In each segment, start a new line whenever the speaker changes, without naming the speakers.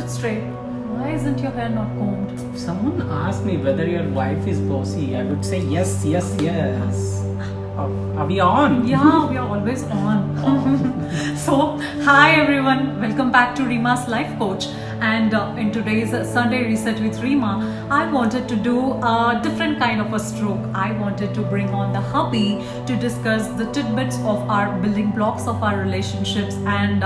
it straight. Why isn't your hair not combed?
If someone asked me whether your wife is bossy, I would say yes, yes, yes. Are we on?
Yeah, we are always on. So, hi everyone, welcome back to Reema's Life Coach. And in today's Sunday Reset with Reema, I wanted to do a different kind of a stroke. I wanted to bring on the hubby to discuss the tidbits of our building blocks of our relationships and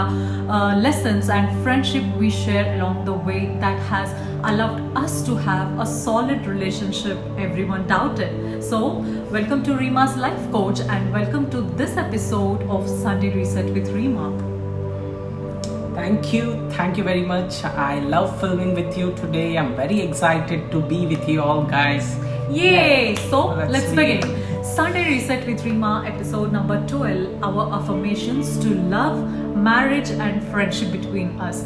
lessons and friendship we share along the way that has allowed us to have a solid relationship everyone doubted. So, welcome to Reema's Life Coach and welcome to this episode of Sunday Reset with Reema.
Thank you very much. I love filming with you today. I'm very excited to be with you all, guys.
Yay! So, let's begin. Sunday Reset with Reema, episode number 12, our affirmations to love, marriage and friendship between us.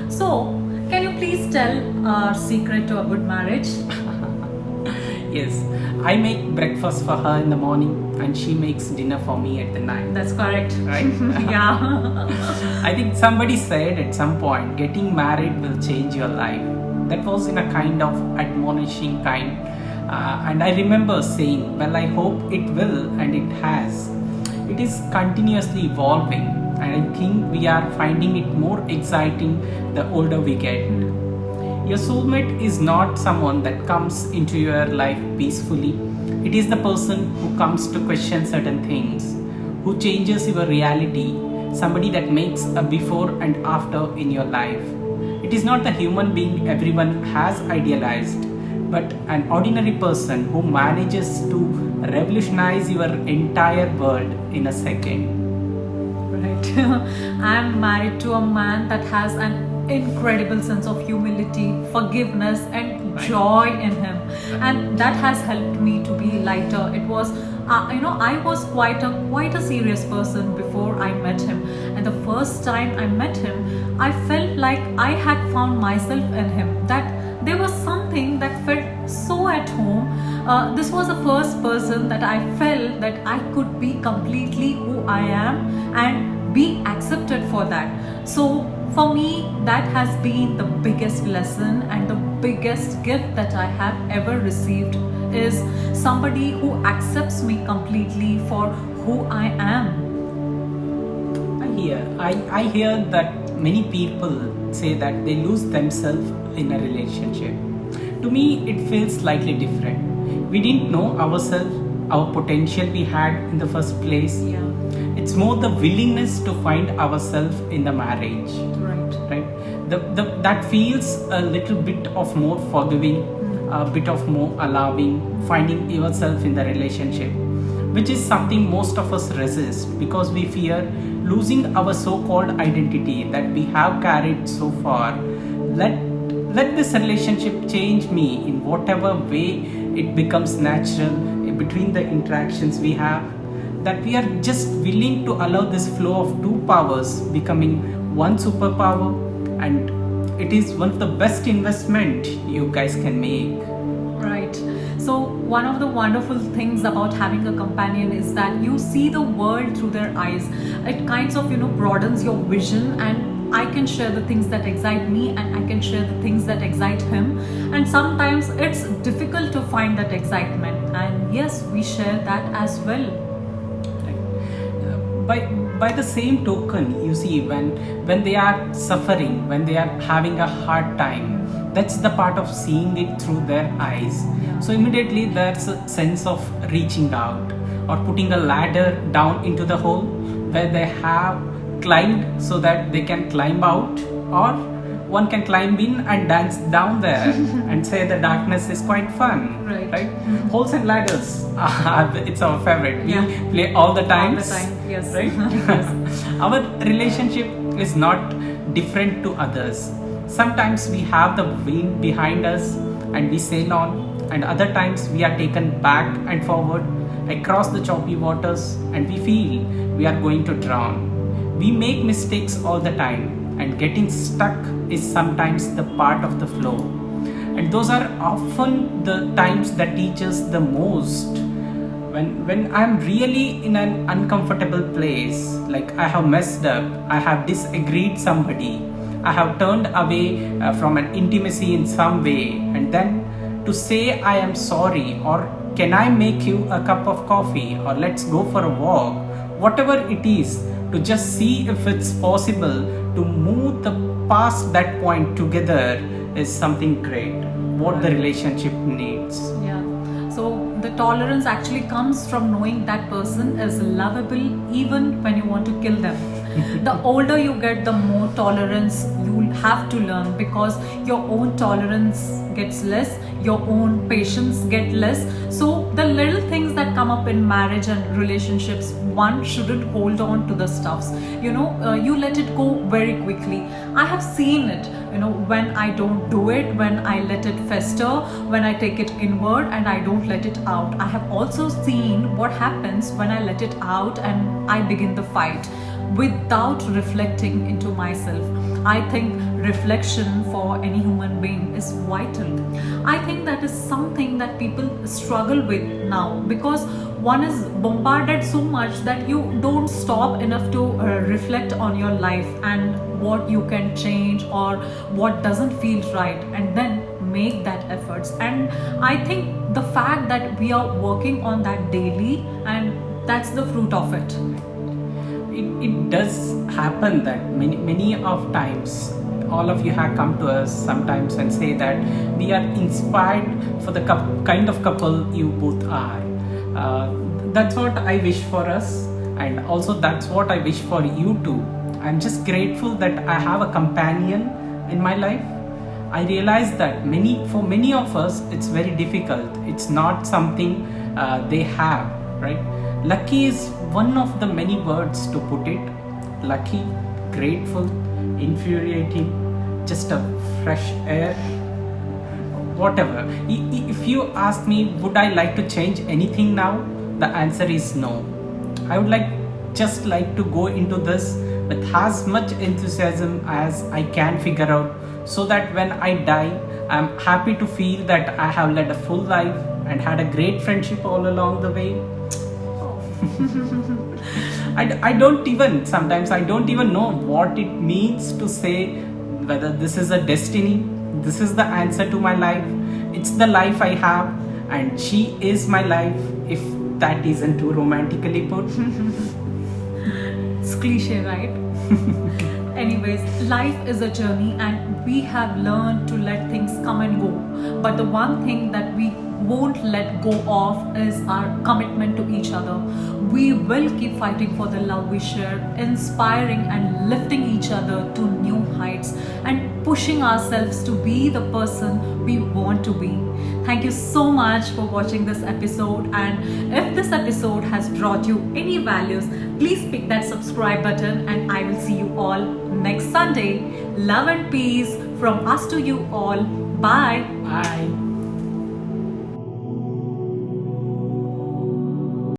So, can you please tell our secret to a good marriage?
Yes, I make breakfast for her in the morning and she makes dinner for me at the night.
That's correct.
Right?
Yeah.
I think somebody said at some point, getting married will change your life. That was in a kind of admonishing kind. And I remember saying, well, I hope it will, and it has. It is continuously evolving, and I think we are finding it more exciting the older we get. Your soulmate is not someone that comes into your life peacefully. It is the person who comes to question certain things, who changes your reality, somebody that makes a before and after in your life. It is not the human being everyone has idealized, but an ordinary person who manages to revolutionize your entire world in a second.
Right. I'm married to a man that has an incredible sense of humility, forgiveness and joy in him, and that has helped me to be lighter. It was I was quite a serious person before I met him, and the first time I met him I felt like I had found myself in him, that there was something that felt so at home. This was the first person that I felt that I could be completely who I am and be accepted for that. So for me, that has been the biggest lesson and the biggest gift that I have ever received, is somebody who accepts me completely for who I am.
I hear that many people say that they lose themselves in a relationship. To me, it feels slightly different. We didn't know ourselves, our potential we had in the first place.
Yeah.
It's more the willingness to find ourselves in the marriage. Right? That feels a little bit of more forgiving, a bit of more allowing, finding yourself in the relationship, which is something most of us resist because we fear losing our so-called identity that we have carried so far. Let this relationship change me in whatever way it becomes natural between the interactions we have, that we are just willing to allow this flow of two powers becoming one superpower, and it is one of the best investment you guys can make.
Right. So one of the wonderful things about having a companion is that you see the world through their eyes. It kinds of broadens your vision, and I can share the things that excite me and I can share the things that excite him, and sometimes it's difficult to find that excitement, and yes, we share that as well.
By the same token, you see, when they are suffering, when they are having a hard time, that's the part of seeing it through their eyes.
Yeah.
So immediately there's a sense of reaching out or putting a ladder down into the hole where they have climbed so that they can climb out, or one can climb in and dance down there and say the darkness is quite fun.
Right.
Mm-hmm. Holes and ladders, it's our favorite. We play all the time.
All the time, yes.
Right?
Yes.
Our relationship is not different to others. Sometimes we have the wind behind us and we sail on, and other times we are taken back and forward across the choppy waters and we feel we are going to drown. We make mistakes all the time, and getting stuck is sometimes the part of the flow. And those are often the times that teach us the most. When I'm really in an uncomfortable place, like I have messed up, I have disagreed somebody, I have turned away from an intimacy in some way, and then to say I am sorry, or can I make you a cup of coffee, or let's go for a walk, whatever it is, to just see if it's possible to move the past that point together is something great, what the relationship needs.
Yeah. So the tolerance actually comes from knowing that person is lovable even when you want to kill them. The older you get, the more tolerance you'll have to learn, because your own tolerance gets less, your own patience get less. So the little things that come up in marriage and relationships, one shouldn't hold on to the stuffs. You let it go very quickly. I have seen it, when I don't do it, when I let it fester, when I take it inward and I don't let it out. I have also seen what happens when I let it out and I begin the fight without reflecting into myself. I think reflection for any human being is vital. I think that is something that people struggle with now, because one is bombarded so much that you don't stop enough to reflect on your life and what you can change or what doesn't feel right, and then make that efforts. And I think the fact that we are working on that daily, and that's the fruit of it.
It does happen that many of times all of you have come to us sometimes and say that we are inspired for the kind of couple you both are. That's what I wish for us, and also that's what I wish for you too. I'm just grateful that I have a companion in my life. I realize that for many of us it's very difficult. It's not something they have, right? Lucky is one of the many words to put it. Lucky, grateful, infuriating, just a fresh air, whatever. If you ask me, would I like to change anything now? The answer is no. I would just like to go into this with as much enthusiasm as I can figure out, so that when I die, I'm happy to feel that I have led a full life and had a great friendship all along the way. Sometimes I don't even know what it means to say whether this is a destiny, this is the answer to my life, it's the life I have, and she is my life, if that isn't too romantically put.
It's cliche, right? Anyways, life is a journey and we have learned to let things come and go. But the one thing that we won't let go of is our commitment to each other. We will keep fighting for the love we share, inspiring and lifting each other to new heights, and pushing ourselves to be the person we want to be. Thank you so much for watching this episode, and if this episode has brought you any values, please pick that subscribe button, and I will see you all next Sunday. Love and peace from us to you all. Bye.
Bye.